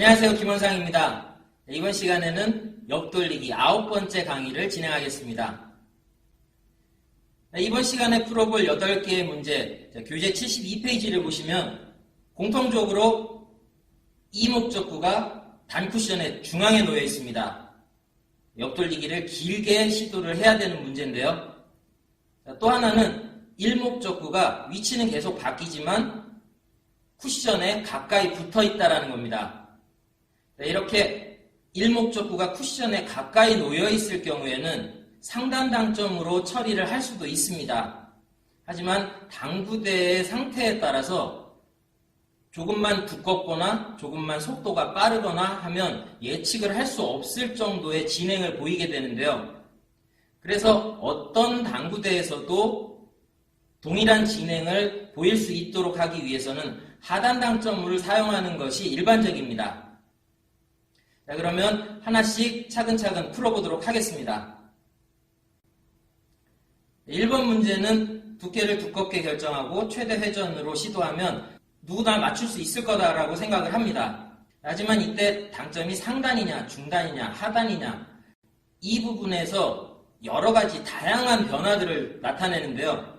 안녕하세요. 김원상입니다. 이번 시간에는 옆돌리기 9번째 강의를 진행하겠습니다. 이번 시간에 풀어볼 8개의 문제, 교재 72페이지를 보시면 공통적으로 이 목적구가 단쿠션의 중앙에 놓여 있습니다. 옆돌리기를 길게 시도를 해야 되는 문제인데요. 또 하나는 1목적구가 위치는 계속 바뀌지만 쿠션에 가까이 붙어 있다는 겁니다. 이렇게 1목적구가 쿠션에 가까이 놓여 있을 경우에는 상단 당점으로 처리를 할 수도 있습니다. 하지만 당구대의 상태에 따라서 조금만 두껍거나 조금만 속도가 빠르거나 하면 예측을 할 수 없을 정도의 진행을 보이게 되는데요. 그래서 어떤 당구대에서도 동일한 진행을 보일 수 있도록 하기 위해서는 하단 당점을 사용하는 것이 일반적입니다. 자, 그러면 하나씩 차근차근 풀어보도록 하겠습니다. 1번 문제는 두께를 두껍게 결정하고 최대 회전으로 시도하면 누구나 맞출 수 있을 거다라고 생각을 합니다. 하지만 이때 당점이 상단이냐 중단이냐 하단이냐 이 부분에서 여러 가지 다양한 변화들을 나타내는데요.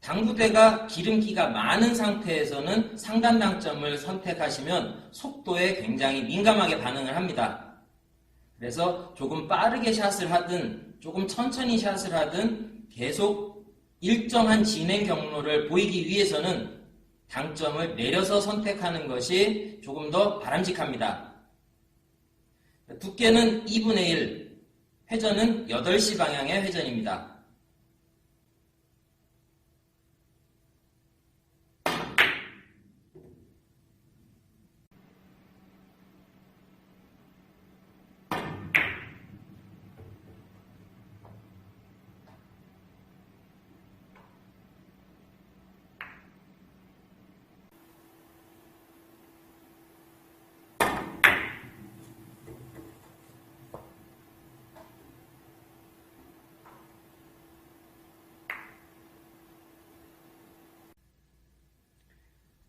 당구대가 기름기가 많은 상태에서는 상단 당점을 선택하시면 속도에 굉장히 민감하게 반응을 합니다. 그래서 조금 빠르게 샷을 하든 조금 천천히 샷을 하든 계속 일정한 진행 경로를 보이기 위해서는 당점을 내려서 선택하는 것이 조금 더 바람직합니다. 두께는 2분의 1, 회전은 8시 방향의 회전입니다.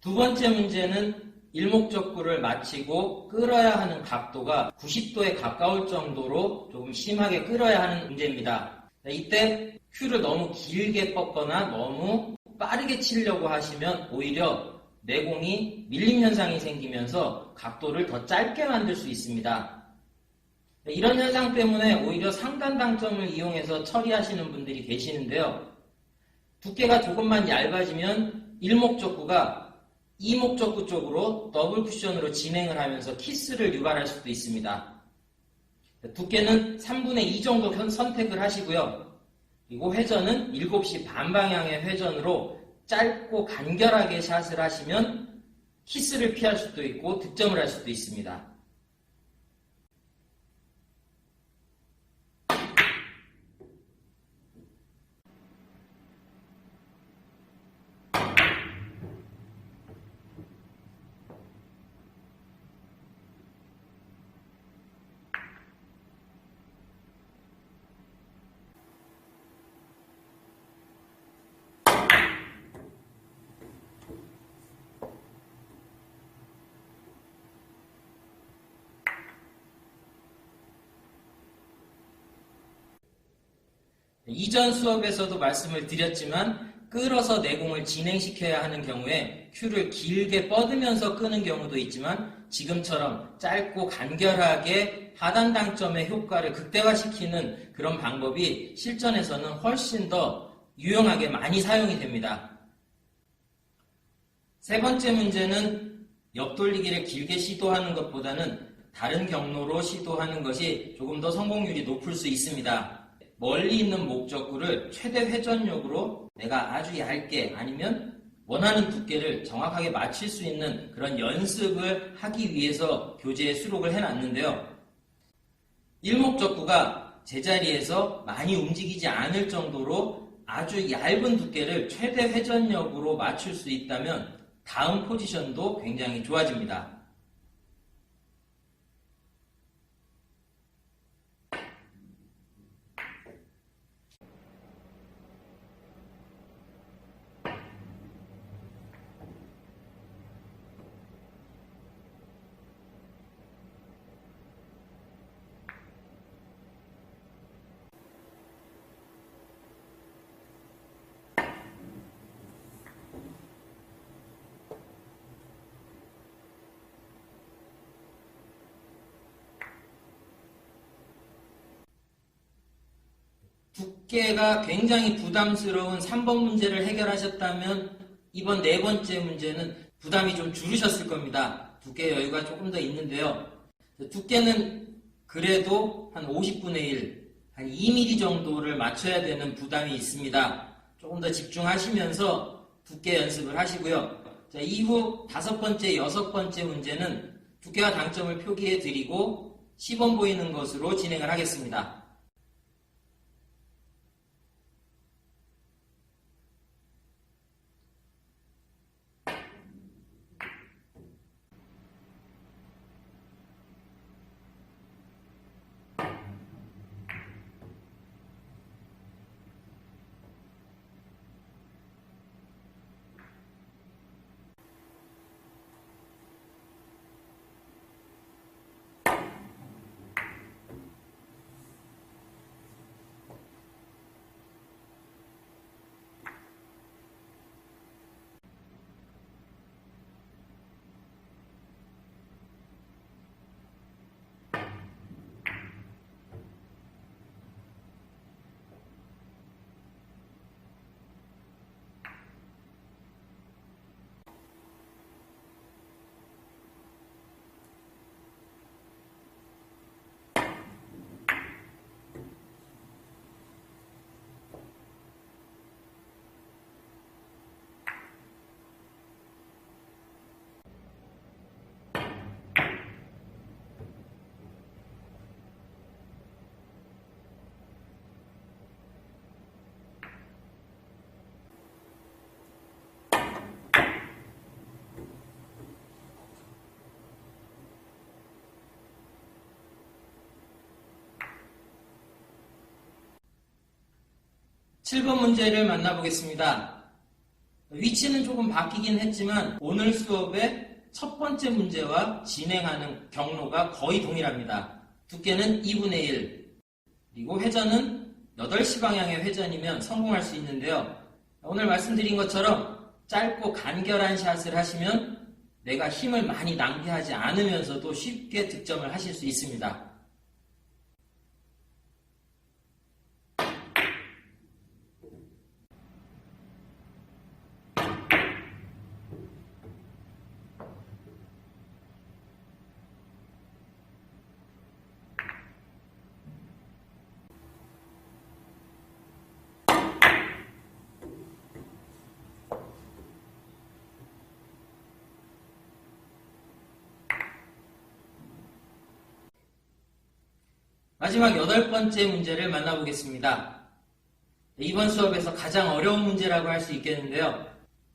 두 번째 문제는 일목적구를 마치고 끌어야 하는 각도가 90도에 가까울 정도로 조금 심하게 끌어야 하는 문제입니다. 이때 큐를 너무 길게 뻗거나 너무 빠르게 치려고 하시면 오히려 내공이 밀림 현상이 생기면서 각도를 더 짧게 만들 수 있습니다. 이런 현상 때문에 오히려 상단 당점을 이용해서 처리하시는 분들이 계시는데요. 두께가 조금만 얇아지면 일목적구가 이목적구 쪽으로 더블 쿠션으로 진행을 하면서 키스를 유발할 수도 있습니다. 두께는 3분의 2 정도 선택을 하시고요. 그리고 회전은 7시 반 방향의 회전으로 짧고 간결하게 샷을 하시면 키스를 피할 수도 있고 득점을 할 수도 있습니다. 이전 수업에서도 말씀을 드렸지만 끌어서 내공을 진행시켜야 하는 경우에 큐를 길게 뻗으면서 끄는 경우도 있지만 지금처럼 짧고 간결하게 하단 당점의 효과를 극대화시키는 그런 방법이 실전에서는 훨씬 더 유용하게 많이 사용이 됩니다. 세 번째 문제는 옆돌리기를 길게 시도하는 것보다는 다른 경로로 시도하는 것이 조금 더 성공률이 높을 수 있습니다. 멀리 있는 목적구를 최대 회전력으로 내가 아주 얇게 아니면 원하는 두께를 정확하게 맞출 수 있는 그런 연습을 하기 위해서 교재에 수록을 해놨는데요. 일목적구가 제자리에서 많이 움직이지 않을 정도로 아주 얇은 두께를 최대 회전력으로 맞출 수 있다면 다음 포지션도 굉장히 좋아집니다. 두께가 굉장히 부담스러운 3번 문제를 해결하셨다면 이번 네 번째 문제는 부담이 좀 줄으셨을 겁니다. 두께 여유가 조금 더 있는데요. 두께는 그래도 한 50분의 1, 한 2mm 정도를 맞춰야 되는 부담이 있습니다. 조금 더 집중하시면서 두께 연습을 하시고요. 자, 이후 5번째, 6번째 문제는 두께와 당점을 표기해 드리고 시범 보이는 것으로 진행을 하겠습니다. 칠 번 문제를 만나보겠습니다. 위치는 조금 바뀌긴 했지만 오늘 수업의 첫 번째 문제와 진행하는 경로가 거의 동일합니다. 두께는 2분의 1, 그리고 회전은 8시 방향의 회전이면 성공할 수 있는데요. 오늘 말씀드린 것처럼 짧고 간결한 샷을 하시면 내가 힘을 많이 낭비하지 않으면서도 쉽게 득점을 하실 수 있습니다. 마지막 8번째 문제를 만나보겠습니다. 이번 수업에서 가장 어려운 문제라고 할 수 있겠는데요.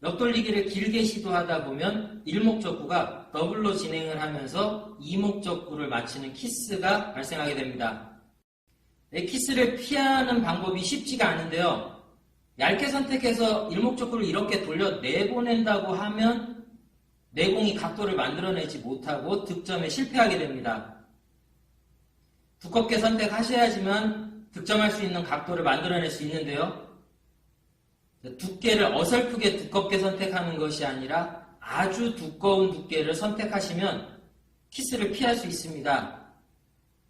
옆돌리기를 길게 시도하다 보면 일목적구가 더블로 진행을 하면서 이목적구를 맞추는 키스가 발생하게 됩니다. 키스를 피하는 방법이 쉽지가 않은데요. 얇게 선택해서 일목적구를 이렇게 돌려 내보낸다고 하면 내공이 각도를 만들어내지 못하고 득점에 실패하게 됩니다. 두껍게 선택하셔야지만 득점할 수 있는 각도를 만들어낼 수 있는데요. 두께를 어설프게 두껍게 선택하는 것이 아니라 아주 두꺼운 두께를 선택하시면 키스를 피할 수 있습니다.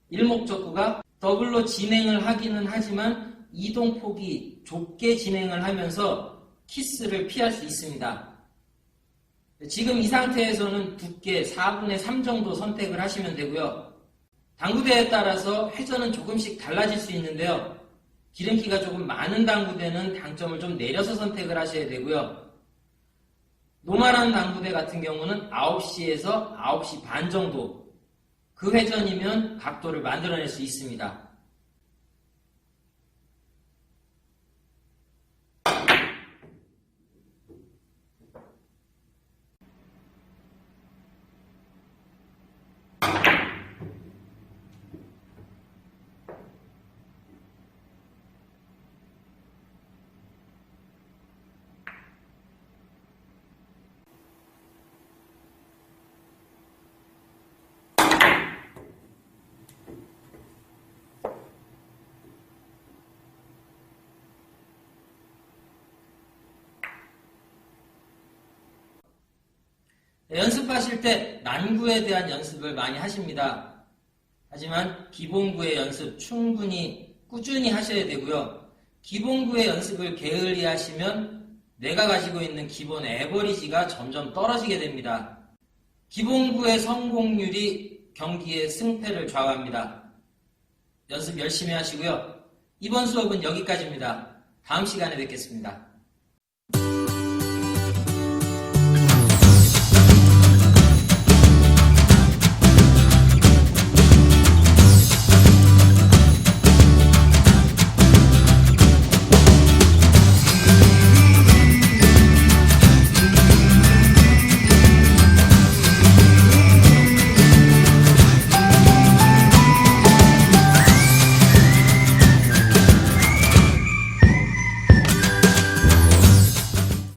일목적구가 더블로 진행을 하기는 하지만 이동폭이 좁게 진행을 하면서 키스를 피할 수 있습니다. 지금 이 상태에서는 두께 4분의 3 정도 선택을 하시면 되고요. 당구대에 따라서 회전은 조금씩 달라질 수 있는데요. 기름기가 조금 많은 당구대는 당점을 좀 내려서 선택을 하셔야 되고요. 노멀한 당구대 같은 경우는 9시에서 9시 반 정도, 그 회전이면 각도를 만들어낼 수 있습니다. 연습하실 때 난구에 대한 연습을 많이 하십니다. 하지만 기본구의 연습 충분히 꾸준히 하셔야 되고요. 기본구의 연습을 게을리 하시면 내가 가지고 있는 기본 에버리지가 점점 떨어지게 됩니다. 기본구의 성공률이 경기의 승패를 좌우합니다. 연습 열심히 하시고요. 이번 수업은 여기까지입니다. 다음 시간에 뵙겠습니다.